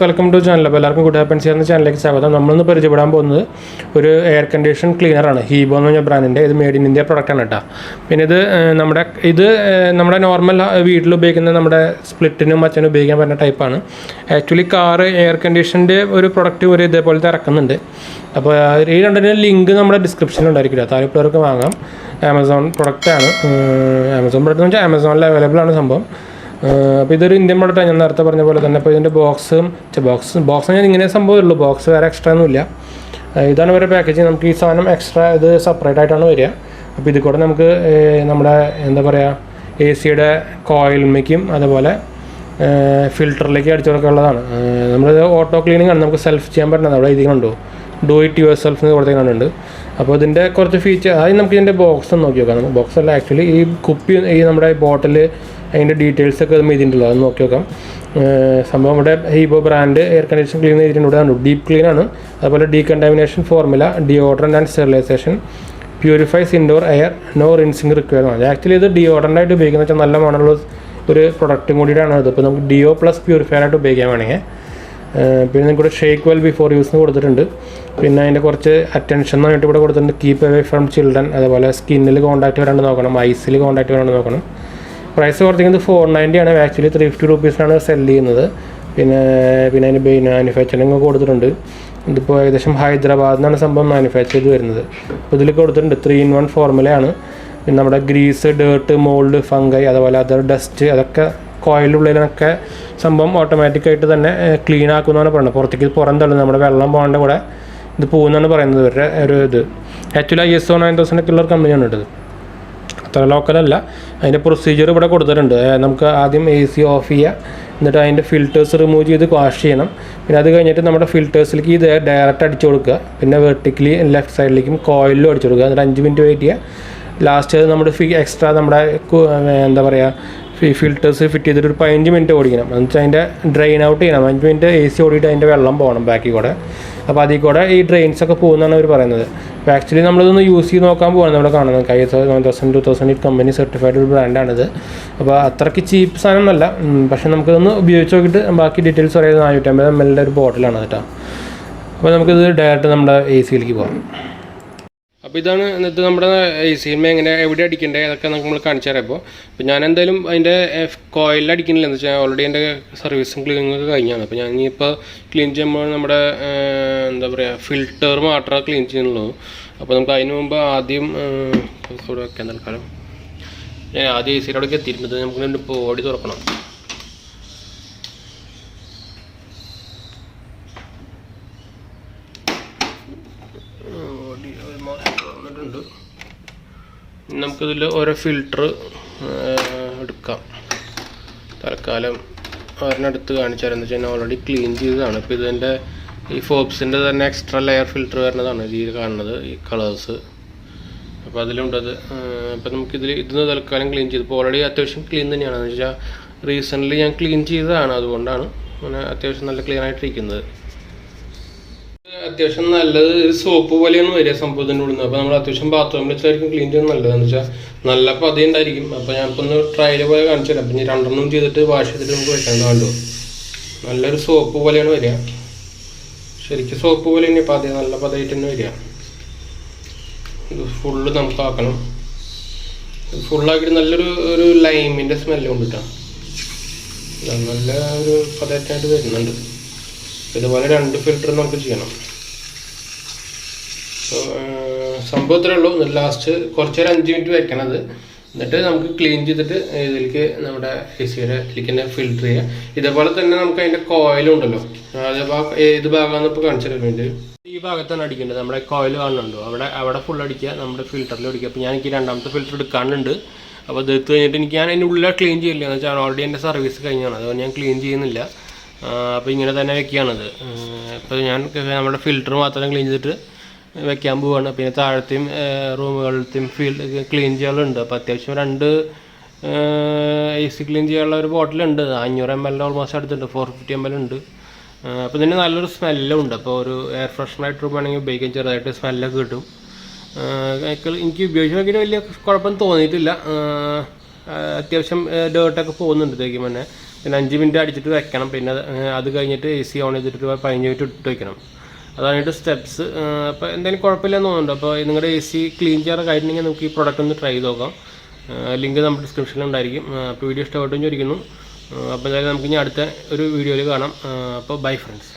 Welcome to channel. അപ്പോൾ എല്ലാവർക്കും good happens ചെയ്യുന്ന ചാനലിലേക്ക് സ്വാഗതം. നമ്മളിന്ന് പരിചയപ്പെടാൻ പോകുന്നത് ഒരു എയർ കണ്ടീഷൻ ക്ലീനറാണ്. ഹീബോ എന്ന് പറഞ്ഞ ബ്രാൻഡിൻ്റെ. ഇത് മെയ്ഡ് ഇൻ ഇന്ത്യ പ്രൊഡക്റ്റാണ് കേട്ടോ. പിന്നെ ഇത് നമ്മുടെ നോർമൽ വീട്ടിൽ ഉപയോഗിക്കുന്ന നമ്മുടെ സ്പ്ലിറ്റിനും മറ്റനും ഉപയോഗിക്കാൻ പറ്റുന്ന ടൈപ്പാണ്. ആക്ച്വലി കാർ എയർ കണ്ടീഷൻ്റെ ഒരു പ്രൊഡക്റ്റ് ഒരു ഇതേപോലത്തെ ഇറക്കുന്നുണ്ട്. അപ്പോൾ ഈ രണ്ടിൻ്റെ ലിങ്ക് നമ്മുടെ ഡിസ്ക്രിപ്ഷനിൽ ഉണ്ടായിരിക്കില്ല, താല്പര്യമുള്ളവർക്ക് വാങ്ങാം. ആമസോൺ പ്രൊഡക്റ്റാണ്. ആമസോൺ പ്രൊഡക്റ്റ് എന്ന് വെച്ചാൽ ആമസോണിൽ അവൈലബിൾ ആണ് സംഭവം. അപ്പോൾ ഇതൊരു ഇന്ത്യൻ പ്രൊഡക്റ്റാണ്, ഞാൻ നേരത്തെ പറഞ്ഞ പോലെ തന്നെ. അപ്പോൾ ഇതിൻ്റെ ബോക്സ് ഞാൻ ഇങ്ങനെ സംഭവമേ ഉള്ളൂ, ബോക്സ് വേറെ എക്സ്ട്രാ ഒന്നുമില്ല. ഇതാണ് ഇവരുടെ പാക്കേജിങ്. നമുക്ക് ഈ സാധനം എക്സ്ട്രാ ഇത് സെപ്പറേറ്റ് ആയിട്ടാണ് വരിക. അപ്പോൾ ഇതിൽ കൂടെ നമുക്ക് നമ്മുടെ എന്താ പറയുക AC-യുടെ കോയിൽമേക്കും അതുപോലെ ഫിൽറ്ററിലേക്ക് അടിച്ചു കൊടുക്കാനുള്ളതാണ്. നമ്മളിത് ഓട്ടോ ക്ലീനിങ് ആണ്, നമുക്ക് സെൽഫ് ചെയ്യാൻ പറ്റുന്നത്. അവിടെ ഇതിലുണ്ടോ ഡു ഇറ്റ് യുവർ സെൽഫ് എന്ന് കൊടുത്തേക്കുന്നുണ്ട്. അപ്പോൾ ഇതിൻ്റെ കുറച്ച് ഫീച്ചർ ആദ്യം നമുക്ക് ഇതിൻ്റെ ബോക്സ് ഒന്ന് നോക്കി നോക്കാം. ബോക്സ് അല്ല, ആക്ച്വലി ഈ കുപ്പി ഈ നമ്മുടെ ബോട്ടിൽ അതിൻ്റെ ഡീറ്റെയിൽസൊക്കെ ഇതിൻ്റെ അത് നോക്കി നോക്കാം. സംഭവം ഇവിടെ ഹീബോ ബ്രാൻഡ് എയർ കണ്ടീഷൻ ക്ലീൻ ചെയ്തിട്ടുണ്ട്. ഇവിടെ ഡീപ്പ് ക്ലീൻ ആണ്. അതുപോലെ decontamination formula, deodorant and sterilisation, purifies indoor air, no rinsing requirement. Actually ഇത് ഡിയോഡറൻ്റ് ആയിട്ട് ഉപയോഗിക്കുന്ന വെച്ചാൽ നല്ല മണമുള്ള ഒരു പ്രൊഡക്റ്റും കൂടിയിട്ടാണ് ഇത്. ഇപ്പോൾ നമുക്ക് ഡിയോ പ്ലസ് പ്യൂരിഫയർ ആയിട്ട് ഉപയോഗിക്കാൻ വേണമെങ്കിൽ. പിന്നെ നിങ്ങൾക്ക് ഷേക്ക് വെൽ ബിഫോർ യൂസ് എന്ന് കൊടുത്തിട്ടുണ്ട്. പിന്നെ അതിൻ്റെ കുറച്ച് അറ്റൻഷൻ എന്ന് പറഞ്ഞിട്ട് ഇവിടെ കൊടുത്തിട്ടുണ്ട്. കീപ്പ് അവേ ഫ്രം ചിൽഡ്രൻ, അതുപോലെ സ്കിന്നിൽ കോൺടാക്റ്റ് വരാണ്ട് നോക്കണം, ഐസിൽ കോൺടാക്റ്റ് വരാണ്ട് നോക്കണം. പ്രൈസ് കൊടുത്തിരിക്കുന്നത് 490 ആണ്. ആക്ച്വലി 350 രൂപീസിനാണ് സെല് ചെയ്യുന്നത്. പിന്നെ അതിന് മാനുഫാക്ചറിങ് കൊടുത്തിട്ടുണ്ട്. ഇതിപ്പോൾ ഏകദേശം ഹൈദരാബാദിൽ നിന്നാണ് സംഭവം മാനുഫാക്ചർ ചെയ്ത് വരുന്നത്. അപ്പോൾ ഇതിൽ കൊടുത്തിട്ടുണ്ട് 3-in-1 ഫോർമുലയാണ്. പിന്നെ നമ്മുടെ ഗ്രീസ്, ഡേർട്ട്, മോൾഡ്, ഫംഗൈ, അതുപോലെ അതർ ഡസ്റ്റ്, അതൊക്കെ കോയിലുള്ളിലൊക്കെ സംഭവം ഓട്ടോമാറ്റിക്കായിട്ട് തന്നെ ക്ലീൻ ആക്കുമെന്നാണ് പറയുന്നത്. പുറത്തേക്ക് തള്ളുന്നത് നമ്മുടെ വെള്ളം പോകേണ്ട കൂടെ ഇത് പോകുമെന്നാണ് പറയുന്നത് ഇവരുടെ ഒരു ഇത്. ആക്ച്വലി ISO 9000 ഒക്കെ ഉള്ള ഒരു കമ്പനിയാണ് ഇത്, അത്ര ലോക്കലല്ല. അതിൻ്റെ പ്രൊസീജിയർ ഇവിടെ കൊടുത്തിട്ടുണ്ട്. നമുക്ക് ആദ്യം AC ഓഫ് ചെയ്യുക, എന്നിട്ട് അതിൻ്റെ ഫിൽറ്റേഴ്സ് റിമൂവ് ചെയ്ത് വാഷ് ചെയ്യണം. പിന്നെ അത് കഴിഞ്ഞിട്ട് നമ്മുടെ ഫിൽറ്റേഴ്സിലേക്ക് ഇത് ഡയറക്റ്റ് അടിച്ചു കൊടുക്കുക. പിന്നെ വെർട്ടിക്കലി ലെഫ്റ്റ് സൈഡിലേക്കും കോയിലും അടിച്ചു കൊടുക്കുക. എന്നിട്ട് 5 മിനിറ്റ് വെയിറ്റ് ചെയ്യുക. ലാസ്റ്റ് നമ്മുടെ എക്സ്ട്രാ നമ്മുടെ എന്താ പറയുക ഫിൽറ്റേഴ്സ് ഫിറ്റ് ചെയ്തിട്ട് ഒരു 15 മിനിറ്റ് ഓടിക്കണം. എന്ന് വെച്ചാൽ അതിൻ്റെ ഡ്രെയിൻ ഔട്ട് ചെയ്യണം. 5 മിനിറ്റ് AC ഓടിയിട്ട് അതിൻ്റെ വെള്ളം പോകണം ബാക്കിൽ കൂടെ. അപ്പോൾ അതിൽ കൂടെ ഈ ഡ്രെയിൻസൊക്കെ പോകുന്നതാണ് അവർ പറയുന്നത്. അപ്പോൾ ആക്ച്വലി നമ്മളിതൊന്ന് യൂസ് ചെയ്ത് നോക്കാൻ പോകാണ് നമ്മൾ കാണുന്നത്. ISO 2008 കമ്പനി സർട്ടിഫൈഡ് ഒരു ബ്രാൻഡാണിത്. അപ്പോൾ അത്രയ്ക്ക് ചീപ്പ് സാധനം എന്നല്ല, പക്ഷേ നമുക്കിതൊന്ന് ഉപയോഗിച്ച് നോക്കിയിട്ട് ബാക്കി ഡീറ്റെയിൽസ് പറയുന്നത് 450 ml ഒരു ബോട്ടിലാണ് കേട്ടോ. അപ്പോൾ നമുക്കിത് ഡയറക്റ്റ് നമ്മുടെ AC-യിലേക്ക് പോകാം. അപ്പോൾ ഇതാണ് ഇന്നത്തെ നമ്മുടെ AC-യിൽ എങ്ങനെ എവിടെ അടിക്കേണ്ടത് അതൊക്കെ നമ്മൾ കാണിച്ചു തരാം. അപ്പോൾ ഞാൻ എന്തായാലും അതിൻ്റെ കോയിലിൽ അടിക്കുന്നില്ല, എന്ന് വെച്ചാൽ ഓൾറെഡി എൻ്റെ സർവീസും ക്ലീനിങ് ഒക്കെ കഴിഞ്ഞാണ്. അപ്പോൾ ഞാൻ ഇനിയിപ്പോൾ ക്ലീൻ ചെയ്യുമ്പോൾ നമ്മുടെ എന്താ പറയുക ഫിൽറ്റർ മാത്രമേ ക്ലീൻ ചെയ്യുന്നുള്ളൂ. അപ്പോൾ നമുക്ക് അതിന് മുമ്പ് ആദ്യം ഇവിടെ വെക്കാൻ തൽക്കാലം ഞാൻ ആദ്യം AC-യുടെ അവിടേക്ക് എത്തിയിട്ടുണ്ട്. നമുക്ക് ബോഡി തുറക്കണം. നമുക്കിതിൽ ഓരോ ഫിൽറ്റർ എടുക്കാം. തൽക്കാലം ഒരെണ്ണെടുത്ത് കാണിച്ചാലെന്ന് വെച്ചാൽ ഓൾറെഡി ക്ലീൻ ചെയ്തതാണ്. ഇപ്പോൾ ഇതിൻ്റെ ഈ ഫോബ്സിൻ്റെ തന്നെ എക്സ്ട്രാ ലെയർ ഫിൽറ്റർ വരുന്നതാണ് ഇതിൽ കാണുന്നത്, ഈ കളേഴ്സ്. അപ്പോൾ അതിലുണ്ടത്. അപ്പോൾ ഇതിന് തൽക്കാലം ക്ലീൻ ചെയ്ത് ഇപ്പോൾ ഓൾറെഡി അത്യാവശ്യം ക്ലീൻ തന്നെയാണ്. എന്ന് വെച്ചാൽ റീസെൻ്റ്ലി ഞാൻ ക്ലീൻ ചെയ്തതാണ്, അതുകൊണ്ടാണ് അങ്ങനെ അത്യാവശ്യം നല്ല ക്ലീൻ ആയിട്ടിരിക്കുന്നത്. അത്യാവശ്യം നല്ലത് ഒരു സോപ്പ് പോലെയാണ് വരിക സംഭവത്തിൻ്റെ ഉള്ളിൽ നിന്ന്. അപ്പോൾ നമ്മൾ അത്യാവശ്യം ബാത്റൂമിൽ വെച്ചായിരിക്കും ക്ലീൻ ചെയ്യുന്നത് നല്ലതെന്ന് വെച്ചാൽ നല്ല പതി ഉണ്ടായിരിക്കും. അപ്പോൾ ഞാനിപ്പോൾ ഒന്ന് ട്രയൽ പോലെ കാണിച്ചു തരാം. അപ്പോൾ 2 ചെയ്തിട്ട് വാഷ് ചെയ്തിട്ട് നമുക്ക് വെക്കാൻ കണ്ടു. നല്ലൊരു സോപ്പ് പോലെയാണ് വരിക, ശരിക്കും സോപ്പ് പോലെ തന്നെ പതി നല്ല പതയായിട്ട് തന്നെ വരിക. ഇത് ഫുള്ള് നമുക്ക് ആക്കണം. ഫുള്ളാക്കിയിട്ട് നല്ലൊരു ലൈമിൻ്റെ സ്മെല്ല് കൊണ്ടിട്ടാണ് നല്ല ഒരു പതയായിട്ട് വരുന്നുണ്ട്. ഇതുപോലെ 2 ഫിൽറ്റർ നമുക്ക് ചെയ്യണം. സംഭവം ഇത്രേ ഉള്ളൂ. എന്നിട്ട് ലാസ്റ്റ് കുറച്ച് 5 മിനിറ്റ് വെക്കണത്. എന്നിട്ട് നമുക്ക് ക്ലീൻ ചെയ്തിട്ട് ഇതിലേക്ക് നമ്മുടെ AC-യുടെ ഇതിലേക്ക് തന്നെ ഫിൽറ്റർ ചെയ്യാം. ഇതേപോലെ തന്നെ നമുക്ക് അതിൻ്റെ കോയിലുണ്ടല്ലോ, ഏത് ഭാഗമാണെന്ന് ഇപ്പോൾ കാണിച്ചു തരാൻ വേണ്ടി ഈ ഭാഗത്താണ് അടിക്കേണ്ടത്. നമ്മുടെ കോയിൽ കാണുന്നുണ്ടോ, അവിടെ ഫുൾ അടിക്കുക, നമ്മുടെ ഫിൽറ്ററിൽ അടിക്കുക. അപ്പോൾ ഞാൻ എനിക്ക് 2ാമത്തെ ഫിൽറ്റർ എടുക്കാനുണ്ട്. അപ്പോൾ ഇത് എടുത്ത് കഴിഞ്ഞിട്ട് ഞാൻ അതിൻ്റെ ഉള്ളിൽ ക്ലീൻ ചെയ്യില്ല, എന്ന് വെച്ചാൽ ഓൾറെഡി എൻ്റെ സർവീസ് കഴിഞ്ഞാണ്, അതുകൊണ്ട് ഞാൻ ക്ലീൻ ചെയ്യുന്നില്ല. അപ്പോൾ ഇങ്ങനെ തന്നെ വെക്കുകയാണത്. ഇപ്പോൾ ഞാൻ നമ്മുടെ ഫിൽറ്റർ മാത്രം ക്ലീൻ ചെയ്തിട്ട് വെക്കാൻ പോവുകയാണ്. പിന്നെ താഴത്തെയും റൂമുകളിലത്തെയും ക്ലീൻ ചെയ്യാനുണ്ട്. അപ്പോൾ അത്യാവശ്യം 2 AC ക്ലീൻ ചെയ്യാനുള്ള ഒരു ബോട്ടിലുണ്ട്. 500 ml ഓൾമോസ്റ്റ് അടുത്തുണ്ട്, 450 ml ഉണ്ട്. അപ്പോൾ ഇതിന് നല്ലൊരു സ്മെല്ലും ഉണ്ട്. അപ്പോൾ ഒരു എയർ ഫ്രഷ്നറായിട്ട് വേണമെങ്കിൽ ഉപയോഗിക്കാൻ ചെറുതായിട്ട് സ്മെല്ലൊക്കെ കിട്ടും. എനിക്ക് ഉപയോഗിച്ച് നോക്കിയിട്ട് വലിയ കുഴപ്പം തോന്നിയിട്ടില്ല. അത്യാവശ്യം ഡേർട്ടൊക്കെ പോകുന്നുണ്ട് തേക്കും തന്നെ. പിന്നെ 5 മിനിറ്റ് അടിച്ചിട്ട് വെക്കണം. പിന്നെ അത് കഴിഞ്ഞിട്ട് AC ഓൺ ചെയ്തിട്ട് 15 മിനിറ്റ് ഇട്ട് വെക്കണം. അതാണ് സ്റ്റെപ്സ്. അപ്പോൾ എന്തായാലും കുഴപ്പമില്ലെന്ന് തോന്നുന്നുണ്ട്. അപ്പോൾ നിങ്ങളുടെ AC ക്ലീൻ ചെയ്യാറൊക്കെ ആയിട്ടുണ്ടെങ്കിൽ നമുക്ക് ഈ പ്രോഡക്റ്റ് ഒന്ന് ട്രൈ ചെയ്ത് നോക്കാം. ലിങ്ക് നമ്മുടെ ഡിസ്ക്രിപ്ഷനിൽ ഉണ്ടായിരിക്കും. അപ്പോൾ വീഡിയോ ഇഷ്ടപ്പെട്ടെന്ന് ചോദിക്കുന്നു. അപ്പോൾ എന്തായാലും നമുക്ക് ഇനി അടുത്ത ഒരു വീഡിയോയിൽ കാണാം. അപ്പോൾ ബൈ ഫ്രണ്ട്സ്.